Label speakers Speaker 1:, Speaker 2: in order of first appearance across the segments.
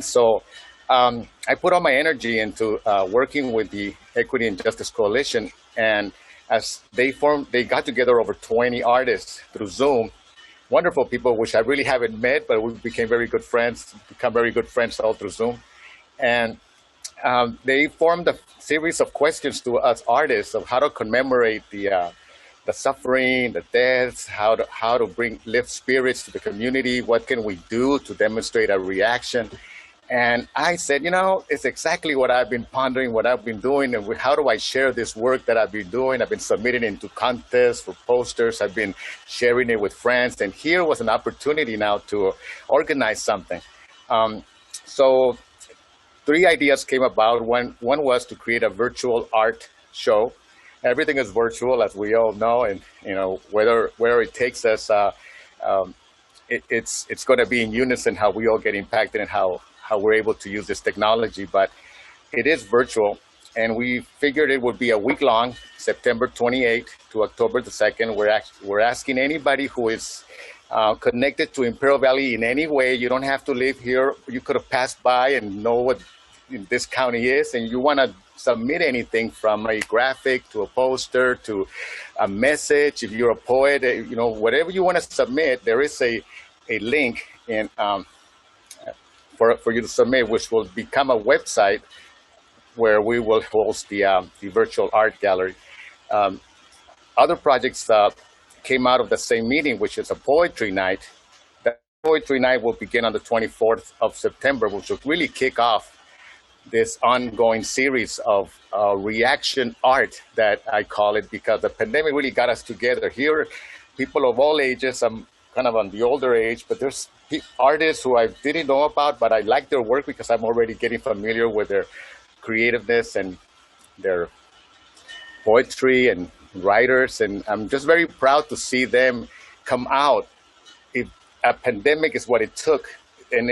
Speaker 1: So I put all my energy into working with the Equity and Justice Coalition, and as they got together over 20 artists through Zoom. Wonderful people, which I really haven't met, but we became become very good friends all through Zoom. And they formed a series of questions to us artists of how to commemorate the suffering, the deaths, how to lift spirits to the community, what can we do to demonstrate a reaction. And I said, it's exactly what I've been pondering, what I've been doing, and how do I share this work that I've been doing? I've been submitting it into contests for posters. I've been sharing it with friends. And here was an opportunity now to organize something. So 3 ideas came about. One was to create a virtual art show. Everything is virtual, as we all know, and where it takes us, it's going to be in unison how we all get impacted and how we're able to use this technology. But it is virtual, and we figured it would be a week long, September 28th to October the 2nd. We're asking anybody who is connected to Imperial Valley in any way. You don't have to live here. You could have passed by and know what this county is, and you want to submit anything from a graphic to a poster to a message. If you're a poet, whatever you want to submit, there is a link in for you to submit, which will become a website where we will host the virtual art gallery. Other projects came out of the same meeting, which is a poetry night. That poetry night will begin on the 24th of September, which will really kick off this ongoing series of reaction art that I call it, because the pandemic really got us together. Here, people of all ages, I'm kind of on the older age, but there's artists who I didn't know about, but I like their work because I'm already getting familiar with their creativeness and their poetry and writers. And I'm just very proud to see them come out. If a pandemic is what it took, and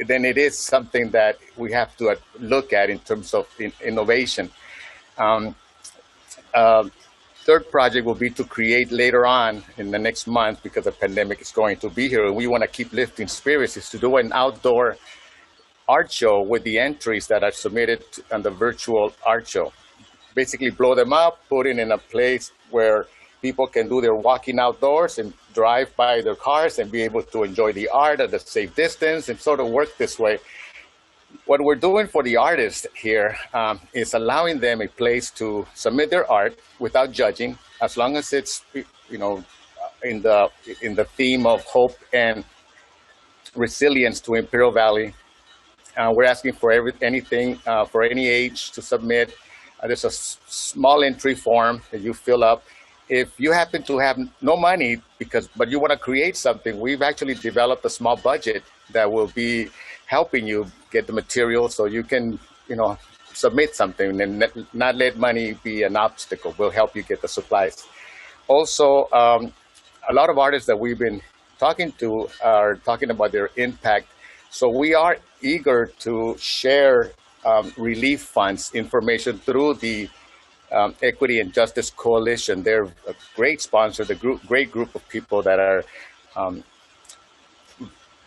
Speaker 1: then it is something that we have to look at in terms of innovation. Third project will be to create later on in the next month, because the pandemic is going to be here and we want to keep lifting spirits, is to do an outdoor art show with the entries that are submitted on the virtual art show. Basically blow them up, put it in a place where people can do their walking outdoors and drive by their cars and be able to enjoy the art at a safe distance and sort of work this way. What we're doing for the artists here is allowing them a place to submit their art without judging, as long as it's in the theme of hope and resilience to Imperial Valley. We're asking for anything for any age to submit. There's a small entry form that you fill up. If you happen to have no money but you want to create something, we've actually developed a small budget that will be helping you get the material so you can, submit something and not let money be an obstacle. We'll help you get the supplies. Also, a lot of artists that we've been talking to are talking about their impact. So we are eager to share relief funds information through the Equity and Justice Coalition. They're a great sponsor, great group of people that are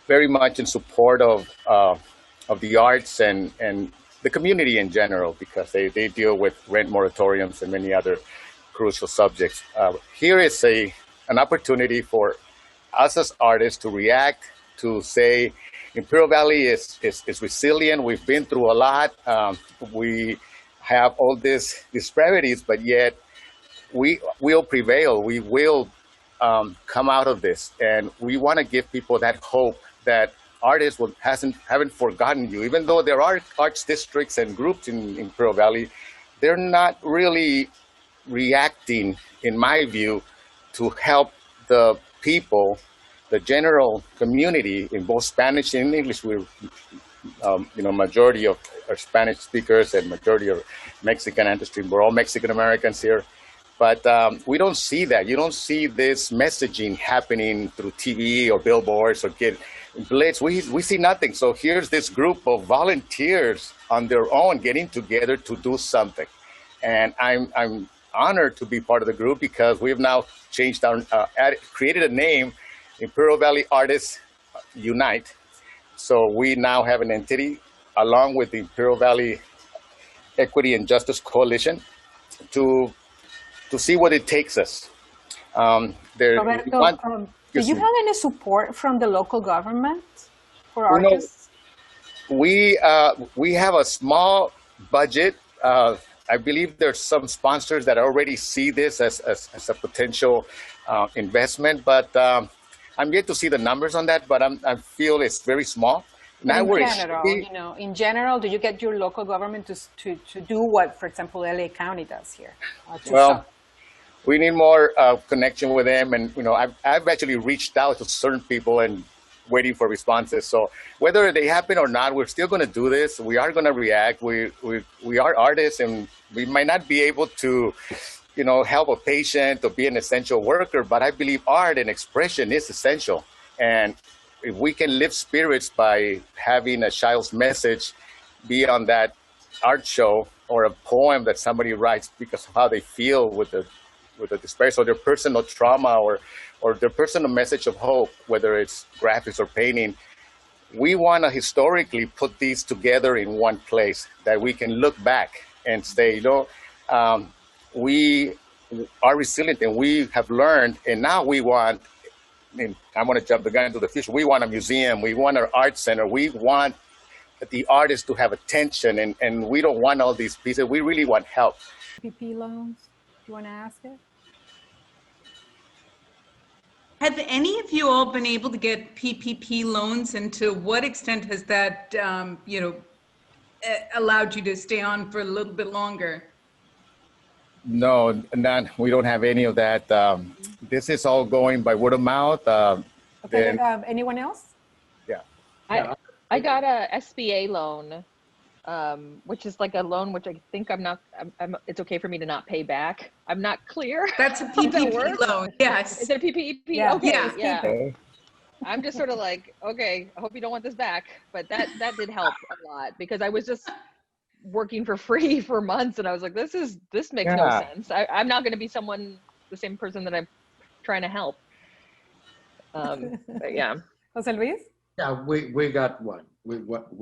Speaker 1: very much in support of the arts and the community in general, because they deal with rent moratoriums and many other crucial subjects. Here is an opportunity for us as artists to react, to say Imperial Valley is resilient. We've been through a lot. We have all these disparities, but yet we will prevail. We will come out of this, and we want to give people that hope that artists haven't forgotten you. Even though there are arts districts and groups in Imperial Valley, they're not really reacting, in my view, to help the people, the general community in both Spanish and English. We're majority of our Spanish speakers and majority of Mexican ancestry. We're all Mexican Americans here. But we don't see that. You don't see this messaging happening through TV or billboards or blitz. We see nothing. So here's this group of volunteers on their own getting together to do something. And I'm honored to be part of the group, because we've now changed created a name, Imperial Valley Artists Unite. So we now have an entity along with the Imperial Valley Equity and Justice Coalition to see what it takes us. We
Speaker 2: Roberto,
Speaker 1: want,
Speaker 2: do you have any support from the local government for artists?
Speaker 1: we have a small budget. I believe there's some sponsors that already see this as a potential investment, but I'm yet to see the numbers on that. But I feel it's very small. Now
Speaker 2: in general, do you get your local government to do what, for example, LA County does here?
Speaker 1: We need more connection with them, and I've actually reached out to certain people and waiting for responses. So whether they happen or not, we're still going to do this. We are going to react. We are artists, and we might not be able to, help a patient or be an essential worker, but I believe art and expression is essential. And if we can lift spirits by having a child's message be on that art show, or a poem that somebody writes because of how they feel with the despair, or their personal trauma, or their personal message of hope, whether it's graphics or painting, we want to historically put these together in one place that we can look back and say, we are resilient and we have learned, and now we want, I want to jump the gun into the future. We want a museum. We want an art center. We want the artists to have attention, and we don't want all these pieces. We really want help.
Speaker 2: PPP loans, do you want to ask it?
Speaker 3: Have any of you all been able to get PPP loans, and to what extent has that, allowed you to stay on for a little bit longer?
Speaker 1: No, none. We don't have any of that. This is all going by word of mouth.
Speaker 2: Okay. Anyone else?
Speaker 1: Yeah.
Speaker 4: I got a SBA loan, which is like a loan which I think it's okay for me to not pay back. I'm not clear.
Speaker 3: That's a PPP loan. Yes.
Speaker 4: Is it a PPP?
Speaker 2: Yeah.
Speaker 4: Okay.
Speaker 2: Yeah.
Speaker 1: Okay.
Speaker 4: I'm just sort of like, okay, I hope you don't want this back. But that did help a lot, because I was just working for free for months, and I was like, this makes no sense. I'm not going to be the same person that I'm trying to help. But yeah.
Speaker 2: Jose Luis?
Speaker 5: Yeah, we got one. We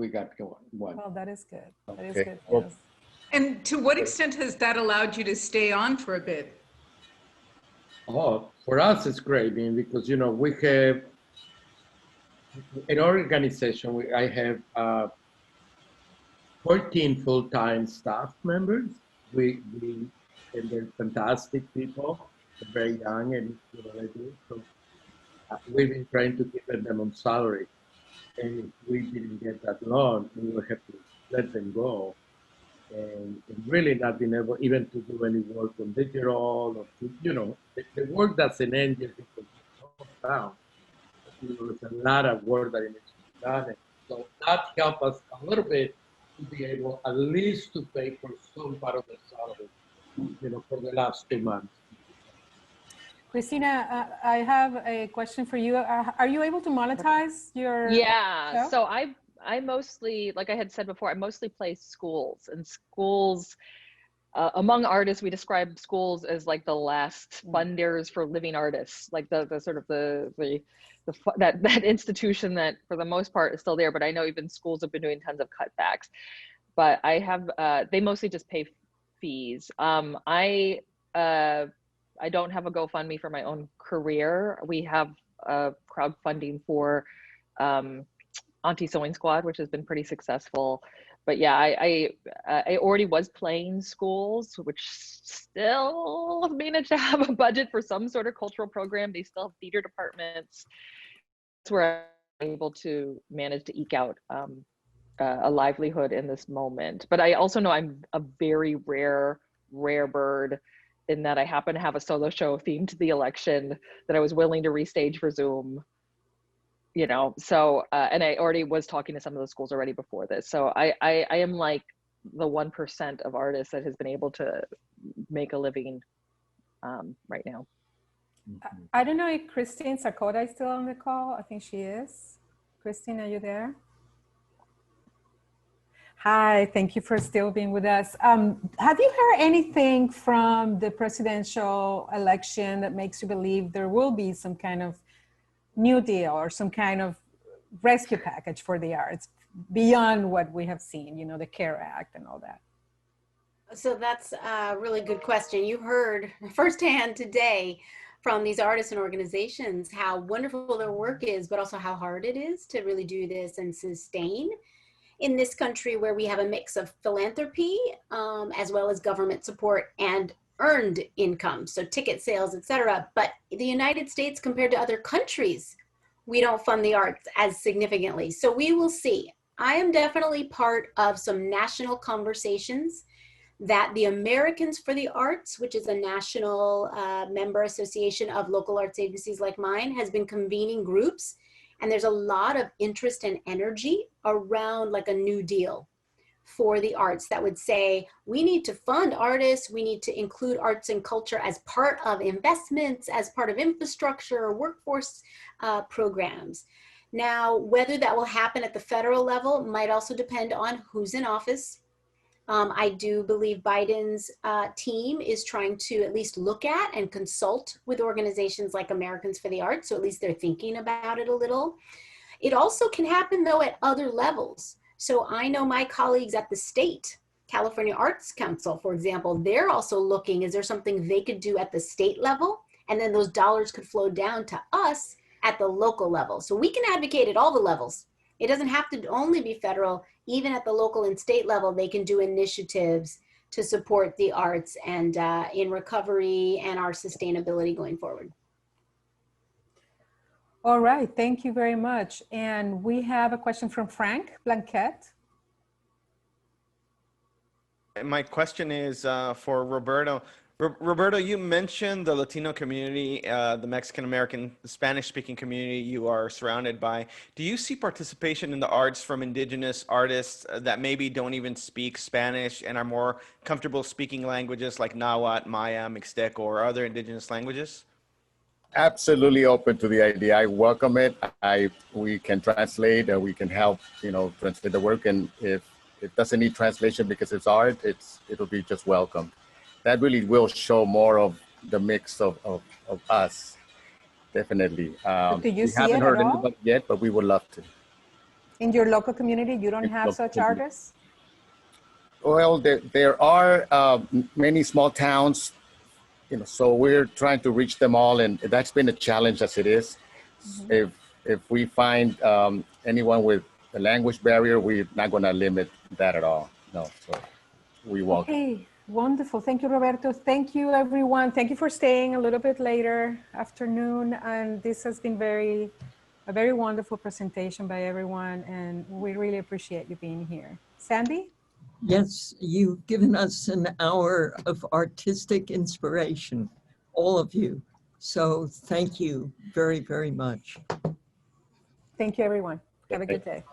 Speaker 5: got one.
Speaker 2: Well, that is good. That is good.
Speaker 1: Well,
Speaker 2: Yes.
Speaker 3: And to what extent has that allowed you to stay on for a bit?
Speaker 5: Oh, for us it's great, because we have in our organization. I have 14 full-time staff members. And they're fantastic people. They're very young, and they do. So we've been trying to keep them on salary. And if we didn't get that loan, we would have to let them go. And really not being able even to do any work on digital, or the work that's an end just because it's down. There's a lot of work that needs to be done. And so that helped us a little bit to be able at least to pay for some part of the salary, for the last 2 months.
Speaker 2: Christina, I have a question for you. Are you able to monetize your show?
Speaker 4: So I mostly, like I had said before, I mostly play schools, and schools, among artists, we describe schools as like the last funders for living artists, like the sort of that institution that for the most part is still there. But I know even schools have been doing tons of cutbacks. But I have, they mostly just pay fees. I don't have a GoFundMe for my own career. We have crowdfunding for Auntie Sewing Squad, which has been pretty successful. But yeah, I already was playing schools, which still managed to have a budget for some sort of cultural program. They still have theater departments. That's where I'm able to manage to eke out a livelihood in this moment. But I also know I'm a very rare bird, in that I happen to have a solo show themed to the election that I was willing to restage for Zoom. So, and I already was talking to some of the schools already before this. So I am like the 1% of artists that has been able to make a living right now.
Speaker 2: I don't know if Kristin Sakoda is still on the call. I think she is. Kristin, are you there? Hi, thank you for still being with us. Have you heard anything from the presidential election that makes you believe there will be some kind of New Deal or some kind of rescue package for the arts beyond what we have seen, you know, the CARE Act and all that?
Speaker 6: So that's a really good question. You heard firsthand today from these artists and organizations how wonderful their work is, but also how hard it is to really do this and sustain in this country where we have a mix of philanthropy as well as government support and earned income, so ticket sales, etc. But the United States, compared to other countries, we don't fund the arts as significantly. So we will see. I am definitely part of some national conversations that the Americans for the Arts, which is a national member association of local arts agencies like mine, has been convening groups. And there's a lot of interest and energy around like a new deal for the arts that would say, we need to fund artists, we need to include arts and culture as part of investments, as part of infrastructure or workforce programs. Now, whether that will happen at the federal level might also depend on who's in office. I do believe Biden's team is trying to at least look at and consult with organizations like Americans for the Arts, so at least they're thinking about it a little. It also can happen though at other levels. So I know my colleagues at the state, California Arts Council, for example, they're also looking, is there something they could do at the state level? And then those dollars could flow down to us at the local level. So we can advocate at all the levels. It doesn't have to only be federal. Even at the local and state level, they can do initiatives to support the arts and in recovery and our sustainability going forward.
Speaker 2: All right, thank you very much. And we have a question from Frank Blanquette.
Speaker 7: My question is for Roberto. Roberto, you mentioned the Latino community, the Mexican-American, the Spanish-speaking community you are surrounded by. Do you see participation in the arts from indigenous artists that maybe don't even speak Spanish and are more comfortable speaking languages like Nahuatl, Maya, Mixtec, or other indigenous languages?
Speaker 1: Absolutely open to the idea. I welcome it. We can translate, we can help, translate the work. And if it doesn't need translation because it's art, it'll be just welcome. That really will show more of the mix of us, definitely.
Speaker 2: Do you
Speaker 1: we
Speaker 2: see
Speaker 1: haven't
Speaker 2: it
Speaker 1: heard
Speaker 2: at all?
Speaker 1: anybody yet, but we would love to.
Speaker 2: In your local community, you don't have such artists?
Speaker 1: Well, there are many small towns, so we're trying to reach them all, and that's been a challenge as it is. Mm-hmm. If we find anyone with a language barrier, we're not going to limit that at all. No, so we won't.
Speaker 2: Okay. Wonderful. Thank you, Roberto. Thank you, everyone. Thank you for staying a little bit later afternoon. And this has been a very wonderful presentation by everyone. And we really appreciate you being here. Sandy?
Speaker 8: Yes, you've given us an hour of artistic inspiration, all of you. So thank you very, very much.
Speaker 2: Thank you, everyone. Have a good day.